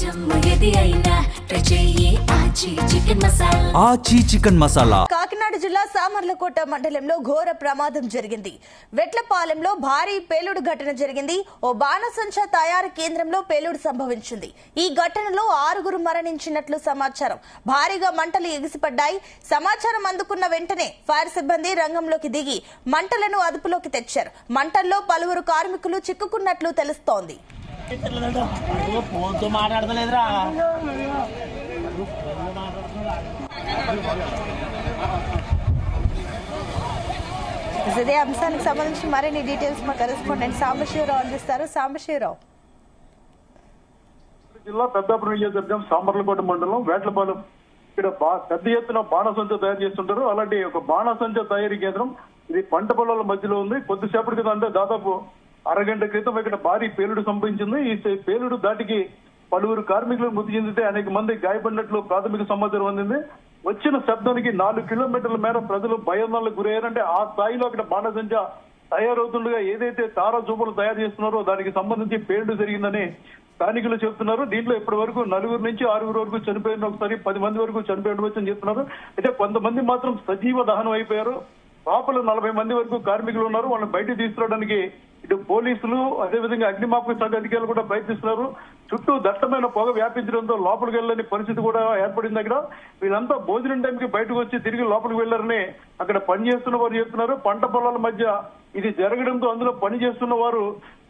ఆచి చికెన్ మసాలా. కాకినాడ జిల్లా సామర్లకోట మండలంలో ఘోర ప్రమాదం జరిగింది. వెట్లపాలెంలో భారీ పేలుడు ఘటన జరిగింది. ఓ బాణసంచా తయారీ కేంద్రంలో పేలుడు సంభవించింది. ఈ ఘటనలో 6 మరణించినట్లు సమాచారం. భారీగా మంటలు ఎగిసిపడ్డాయి. సమాచారం అందుకున్న వెంటనే ఫైర్ సిబ్బంది రంగంలోకి దిగి మంటలను అదుపులోకి తెచ్చారు. మంటల్లో పలువురు కార్మికులు చిక్కుకున్నట్లు తెలుస్తోంది. ఇదే అంశానికి సంబంధించి మరిన్ని డీటెయిల్స్ మా కరెస్పాండెంట్ సాంబశివరావు అందిస్తారు. సాంబశివరావు. జిల్లా పెద్దాపురం నియోజకవర్గం సామర్లకోట మండలం వేట్లపాలెం ఇక్కడ పెద్ద ఎత్తున బాణసంచ తయారు చేస్తుంటారు. అలాంటి ఒక బాణసంచ తయారీ కేంద్రం ఇది పంట పొలాల మధ్యలో ఉంది. కొద్దిసేపటి క్రితం అంటే దాదాపు అరగంట క్రితం ఇక్కడ భారీ పేలుడు సంభవించింది. ఈ పేలుడు దాటికి పలువురు కార్మికులు మృతి చెందితే అనేక మంది గాయపడినట్లు ప్రాథమిక సమాచారం అందింది. వచ్చిన శబ్దానికి 4 కిలోమీటర్ల మేర ప్రజలు భయాందోళనకు గురయ్యారంటే ఆ స్థాయిలో అక్కడ బాణసంచ తయారవుతుండగా ఏదైతే తారా చూపులు తయారు చేస్తున్నారో దానికి సంబంధించి పేలుడు జరిగిందని స్థానికులు చెబుతున్నారు. దీంట్లో ఇప్పటి వరకు 4 నుంచి 6 వరకు చనిపోయిన, ఒకసారి 10 మంది వరకు చనిపోయినవచ్చని చెప్తున్నారు. అయితే కొంతమంది మాత్రం సజీవ దహనం అయిపోయారు. లోపల 40 మంది వరకు కార్మికులు ఉన్నారు. వాళ్ళని బయటకు తీసుకురావడానికి ఇటు పోలీసులు అదేవిధంగా అగ్నిమాపక శాఖ అధికారులు కూడా ప్రయత్నిస్తున్నారు. చుట్టూ దట్టమైన పొగ వ్యాపించడంతో లోపలికి వెళ్ళని పరిస్థితి కూడా ఏర్పడింది. అక్కడ వీళ్ళంతా భోజనం టైంకి బయటకు వచ్చి తిరిగి లోపలికి వెళ్లారని అక్కడ పనిచేస్తున్న వారు చెప్తున్నారు. పంట పొలాల మధ్య ఇది జరగడంతో అందులో పనిచేస్తున్న వారు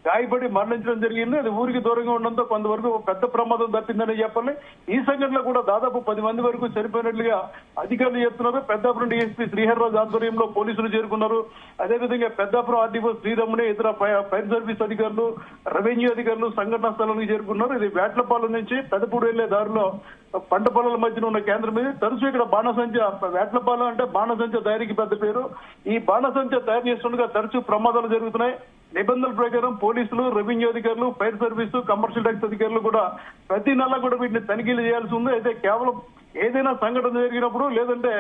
గాయపడి మరణించడం జరిగింది. అది ఊరికి దూరంగా ఉండడంతో కొంతవరకు పెద్ద ప్రమాదం తప్పిందని చెప్పాలి. ఈ సంఘటనలో కూడా దాదాపు 10 మంది వరకు చనిపోయినట్లుగా అధికారులు చెప్తున్నారు. పెద్దాపురం డీఎస్పీ శ్రీహర్రాజు ఆధ్వర్యంలో పోలీసులు చేరుకున్నారు. అదేవిధంగా పెద్దాపురం ఆర్డీఓ శ్రీరమణి, ఇతర ఫైర్ సర్వీస్ అధికారులు, రెవెన్యూ అధికారులు సంఘటనా స్థలానికి చేరుకున్నారు. ఇది వేట్లపాలెం నుంచి పెదపూడి వెళ్లే దారిలో పంట పొలాల మధ్యన ఉన్న కేంద్రం ఇది. తరచూ ఇక్కడ బాణసంచ, వేట్లపాలెం అంటే బాణసంచ తయారీకి పెద్ద పేరు. ఈ బాణసంచ తయారు చేస్తుండగా తరచూ ప్రమాదాలు జరుగుతున్నాయి. నిబంధనల ప్రకారం పోలీసులు, రెవెన్యూ అధికారులు, ఫైర్ సర్వీసు, కమర్షియల్ ట్యాక్స్ అధికారులు కూడా ప్రతి నెల కూడా వీటిని తనిఖీలు చేయాల్సి ఉంది. అయితే కేవలం ఏదైనా సంఘటన జరిగినప్పుడు లేదంటే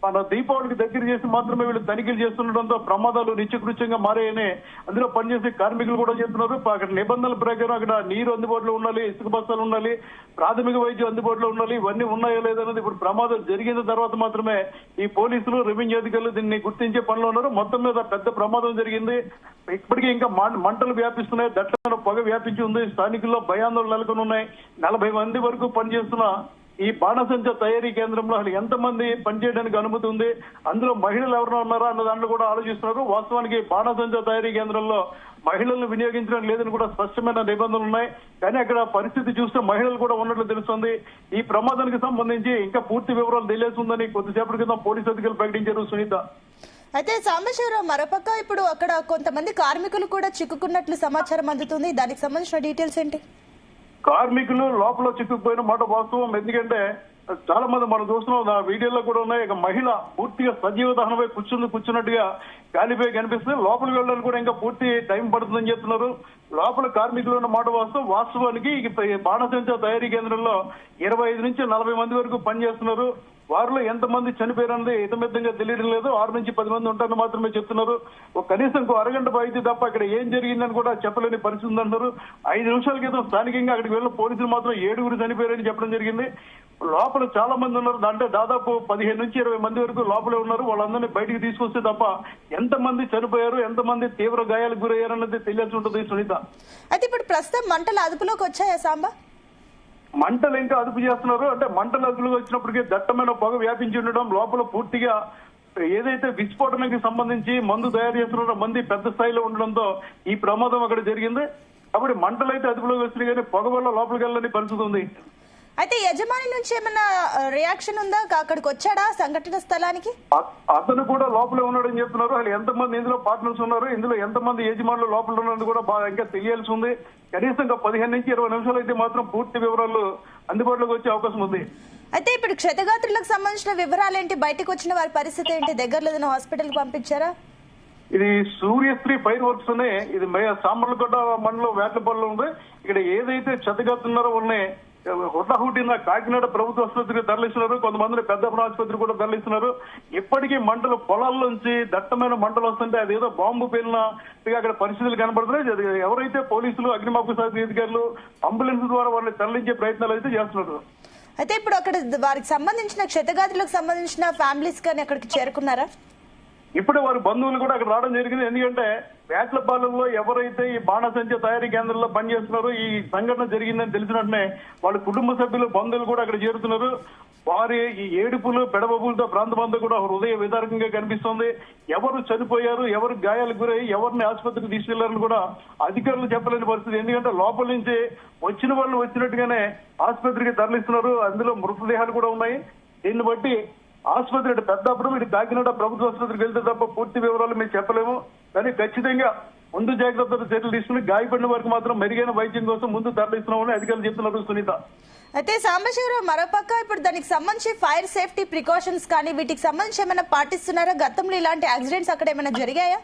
మన దీపావళికి దగ్గర చేసి మాత్రమే వీళ్ళు తనిఖీలు చేస్తుండటంతో ప్రమాదాలు నిత్యకృత్యంగా మారాయని అందులో పనిచేసే కార్మికులు కూడా చెప్తున్నారు. అక్కడ నిబంధనల ప్రకారం అక్కడ నీరు అందుబాటులో ఉండాలి, ఇసుక బస్తాలు ఉండాలి, ప్రాథమిక వైద్యం అందుబాటులో ఉండాలి. ఇవన్నీ ఉన్నాయో లేదన్నది ఇప్పుడు ప్రమాదం జరిగిన తర్వాత మాత్రమే ఈ పోలీసులు, రెవెన్యూ అధికారులు దీన్ని గుర్తించే పనిలో ఉన్నారు. మొత్తం మీద పెద్ద ప్రమాదం జరిగింది. ఇప్పటికీ ఇంకా మంటలు వ్యాపిస్తున్నాయి, దట్టమైన పొగ వ్యాపించి ఉంది. స్థానికుల్లో భయాందోళన నెలకొని ఉన్నాయి. 40 మంది వరకు పనిచేస్తున్న ఈ బాణసంచ తయారీ కేంద్రంలో అసలు ఎంతమంది పనిచేయడానికి అనుమతి ఉంది, అందులో మహిళలు ఎవరైనా ఉన్నారా అన్న దాంట్లో కూడా ఆలోచిస్తున్నారు. వాస్తవానికి బాణసంచ తయారీ కేంద్రంలో మహిళలను వినియోగించడం లేదని కూడా స్పష్టమైన నిబంధనలు ఉన్నాయి. కానీ అక్కడ పరిస్థితి చూస్తే మహిళలు కూడా ఉన్నట్లు తెలుస్తుంది. ఈ ప్రమాదానికి సంబంధించి ఇంకా పూర్తి వివరాలు తెలియజేస్తుందని కొద్దిసేపటి క్రితం పోలీసు అధికారులు ప్రకటించారు. సునీత. అయితే సాంబశివరావు, మరోపక్క ఇప్పుడు అక్కడ కొంతమంది కార్మికులు కూడా చిక్కుకున్నట్లు సమాచారం అందుతుంది. దానికి సంబంధించిన డీటెయిల్స్ ఏంటి? కార్మికులు లోపల చిక్కుకుపోయిన మాట వాస్తవం. ఎందుకంటే చాలా మంది మనం చూస్తున్నాం, ఆ వీడియోలో కూడా ఉన్నాయి. ఇక మహిళ పూర్తిగా సజీవ దహనపై కూర్చున్నట్టుగా గాలిపై కనిపిస్తుంది. లోపలికి వెళ్ళడానికి కూడా ఇంకా పూర్తి టైం పడుతుందని చెప్తున్నారు. లోపల కార్మికులు ఉన్న మాట వాస్తవానికి బాణసంచ తయారీ కేంద్రంలో 25 నుంచి 40 మంది వరకు పనిచేస్తున్నారు. వారిలో ఎంతమంది చనిపోయారన్నది ఇతమిద్దంగా తెలియడం లేదు. 6 నుంచి 10 మంది ఉంటారని మాత్రమే చెప్తున్నారు. కనీసం అరగంట అయితే తప్ప అక్కడ ఏం జరిగిందని కూడా చెప్పలేని పరిస్థితి ఉందంటారు. 5 నిమిషాల క్రితం స్థానికంగా అక్కడికి వెళ్ళిన పోలీసులు మాత్రం 7 చనిపోయారని చెప్పడం జరిగింది. లోపల చాలా మంది ఉన్నారు. అంటే దాదాపు 15 నుంచి 20 మంది వరకు లోపలే ఉన్నారు. వాళ్ళందరినీ బయటికి తీసుకొస్తే తప్ప ఎంతమంది చనిపోయారు, ఎంతమంది తీవ్ర గాయాలకు గురయ్యారన్నది తెలియాల్సి ఉంటుంది. సునీత. అయితే ఇప్పుడు ప్రస్తుతం మంటలు అదుపులోకి వచ్చాయా సాంబా? మంటలు ఇంకా అదుపు చేస్తున్నారు. అంటే మంటలు అదుపులోకి వచ్చినప్పటికీ దట్టమైన పొగ వ్యాపించి ఉండడం, లోపల పూర్తిగా ఏదైతే విస్ఫోటనకి సంబంధించి మందు తయారు చేస్తున్నారో మంది పెద్ద స్థాయిలో ఉండడంతో ఈ ప్రమాదం అక్కడ జరిగింది. కాబట్టి మంటలు అయితే అదుపులోకి వచ్చినాయి కానీ పొగ వల్ల లోపలికి వెళ్ళని పరిస్థితి ఉంది. అయితే యజమాని నుంచి ఏమన్నా రియాక్షన్ ఉందా? అక్కడికి వచ్చాడా సంఘటన స్థలానికి? అతను కూడా లోపలే ఉన్నాడని చెప్తున్నారు. అసలు ఎంతమంది ఇందులో పార్ట్నర్స్ ఉన్నారు, ఇందులో ఎంతమంది యజమానులు లోపల ఉన్నారని కూడా బాగా ఇంకా తెలియాల్సి ఉంది. కనీసం 15 నుంచి 20 నిమిషాలు అయితే మాత్రం పూర్తి వివరాలు అందుబాటులోకి వచ్చే అవకాశం ఉంది. అయితే ఇప్పుడు క్షతగాత్రులకు సంబంధించిన వివరాలు ఏంటి? బయటకు వచ్చిన వారి పరిస్థితి ఏంటి? దగ్గరలో ఏదైనా హాస్పిటల్ కి పంపించారా? ఇది సూర్యశ్రీ ఫైర్ వర్క్స్ అనే ఇది సామర్లకోట మండలం వేట్లపాలెంలో ఉంది. ఇక్కడ ఏదైతే క్షతగాత్రున్నారో ఉన్నాయి హుటాహుటిన కాకినాడ ప్రభుత్వ ఆసుపత్రికి తరలిస్తున్నారు, కొంతమందిని పెద్దపురం ఆసుపత్రి కూడా తరలిస్తున్నారు. ఇప్పటికీ మంటలు పొలాల నుంచి దట్టమైన మంటలు వస్తుంటే అదేదో బాంబు పేలిన అక్కడ పరిస్థితులు కనబడుతున్నాయి. ఎవరైతే పోలీసులు, అగ్నిమాపక శాఖ అధికారులు అంబులెన్స్ ద్వారా వాళ్ళని తరలించే ప్రయత్నాలు అయితే చేస్తున్నారు. అయితే ఇప్పుడు అక్కడ వారికి సంబంధించిన క్షతగాత్రులకు సంబంధించిన ఫ్యామిలీస్ కానీ అక్కడికి చేరుకున్నారా? ఇప్పుడు వారి బంధువులు కూడా అక్కడ రావడం జరిగింది. ఎందుకంటే వేట్లపాలెంలో ఎవరైతే ఈ బాణసంచ తయారీ కేంద్రంలో పనిచేస్తున్నారో ఈ సంఘటన జరిగిందని తెలిసిన వెంటనే వాళ్ళ కుటుంబ సభ్యులు, బంధువులు కూడా అక్కడ చేరుతున్నారు. వారి ఈ ఏడుపులు, పెడబబులతో ప్రాంతమంతా కూడా హృదయ విదారకంగా కనిపిస్తోంది. ఎవరు చనిపోయారు, ఎవరు గాయాలకు గురై ఎవరిని ఆసుపత్రికి తీసుకెళ్లారని కూడా అధికారులు చెప్పలేని పరిస్థితి. ఎందుకంటే లోపల నుంచి వచ్చిన వాళ్ళు వచ్చినట్టుగానే ఆసుపత్రికి తరలిస్తున్నారు. అందులో మృతదేహాలు కూడా ఉన్నాయి. దీన్ని బట్టి ఆసుపత్రి ఇటు పెద్దాపురం, ఇటు కాకినాడ ప్రభుత్వ ఆసుపత్రికి వెళ్తే తప్ప పూర్తి వివరాలు మేము చెప్పలేము. కానీ ఖచ్చితంగా ముందు జాగ్రత్తలు చర్యలు తీసుకుని గాయపడిన వారికి మాత్రం మెరుగైన వైద్యం కోసం ముందు తరలిస్తున్నామని అధికారులు చెప్తున్నారు. సునీత, అయితే సాంబశివరావు, మరోపక్క ఇప్పుడు దానికి సంబంధించి ఫైర్ సేఫ్టీ ప్రికాషన్స్ కానీ వీటికి సంబంధించి ఏమైనా పాటిస్తున్నారా? గతంలో ఇలాంటి యాక్సిడెంట్స్ అక్కడ ఏమైనా జరిగాయా?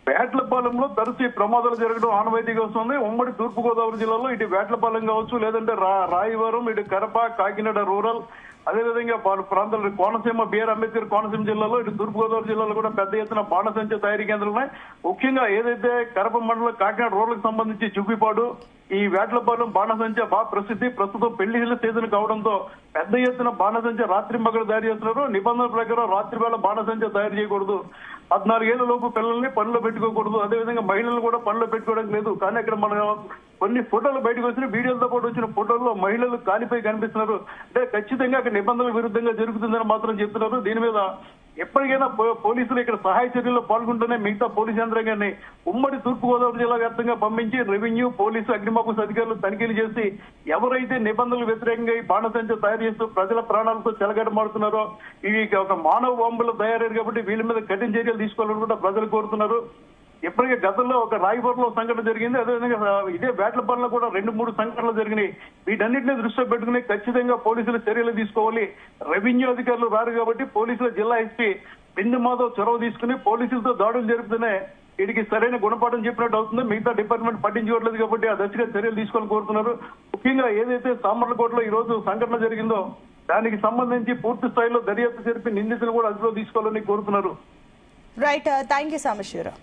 వేట్లపాలెంలో తరచు ప్రమాదాలు జరగడం ఆనవాయితీగా వస్తుంది. ఉమ్మడి తూర్పుగోదావరి జిల్లాలో ఇటు వేట్లపాలెం కావచ్చు, లేదంటే రాయవరం, ఇటు కడప, కాకినాడ రూరల్, అదేవిధంగా పలు ప్రాంతాలు కోనసీమ, బిఆర్ అంబేద్కర్ కోనసీమ జిల్లాలో, ఇటు తూర్పుగోదావరి జిల్లాలో కూడా పెద్ద ఎత్తున బాణసంచ తయారీ కేంద్రాలు ఉన్నాయి. ముఖ్యంగా ఏదైతే కడప మండలం కాకినాడ రూరల్ కి సంబంధించి చుప్పిపాడు, ఈ వేట్లపాలెం బాణసంచ బాగా ప్రసిద్ధి. ప్రస్తుతం పెళ్లిళ్ల సీజన్ కావడంతో పెద్ద ఎత్తున బాణసంచ రాత్రి మగలు తయారు చేస్తున్నారు. నిబంధనల ప్రకారం రాత్రి వేళ బాణసంచ తయారు చేయకూడదు, 14 ఏళ్ల లోపు పిల్లల్ని పనిలో పెట్టుకోకూడదు, అదేవిధంగా మహిళలు కూడా పనిలో పెట్టుకోవడం లేదు. కానీ అక్కడ మన కొన్ని ఫోటోలు బయటకు వచ్చిన, వీడియోలతో పాటు వచ్చిన ఫోటోల్లో మహిళలు కాలిపోయి కనిపిస్తున్నారు. అంటే ఖచ్చితంగా అక్కడ నిబంధనల విరుద్ధంగా జరుగుతుందని మాత్రం చెప్తున్నారు. దీని మీద ఎప్పటికైనా పోలీసులు ఇక్కడ సహాయ చర్యల్లో పాల్గొంటూనే మిగతా పోలీసు యంత్రాంగాన్ని ఉమ్మడి తూర్పుగోదావరి జిల్లా వ్యాప్తంగా పంపించి రెవెన్యూ, పోలీసు, అగ్నిమాపక అధికారులు తనిఖీలు చేసి ఎవరైతే నిబంధనలు వ్యతిరేకంగా ఈ బాణసంచ తయారు చేస్తూ ప్రజల ప్రాణాలతో చెలగటమాడుతున్నారో, ఇవి ఒక మానవ బాంబులు తయారయ్యారు కాబట్టి వీళ్ళ మీద కఠిన చర్యలు తీసుకోవాలని కూడా ప్రజలు కోరుతున్నారు. ఇప్పటికే గతంలో ఒక రాయవరంలో సంఘటన జరిగింది. అదేవిధంగా ఇదే వేట్లపాలెంలో కూడా 2-3 సంఘటనలు జరిగినాయి. వీటన్నిటిని దృష్టిలో పెట్టుకుని ఖచ్చితంగా పోలీసులు చర్యలు తీసుకోవాలి. రెవెన్యూ అధికారులు రారు కాబట్టి పోలీసుల జిల్లా ఎస్పీ బిందు మాధవ్ చొరవ తీసుకుని పోలీసులతో దాడులు జరుపుతూనే వీటికి సరైన గుణపాఠం చెప్పినట్టు అవుతుంది. మిగతా డిపార్ట్మెంట్ పట్టించుకోవట్లేదు కాబట్టి ఆ దశగా చర్యలు తీసుకోవాలని కోరుతున్నారు. ముఖ్యంగా ఏదైతే సామర్లకోటలో ఈ రోజు సంఘటన జరిగిందో దానికి సంబంధించి పూర్తి స్థాయిలో దర్యాప్తు జరిపి నిందితులు కూడా అదుపులో తీసుకోవాలని కోరుతున్నారు. Right, thank you Sambasivarao.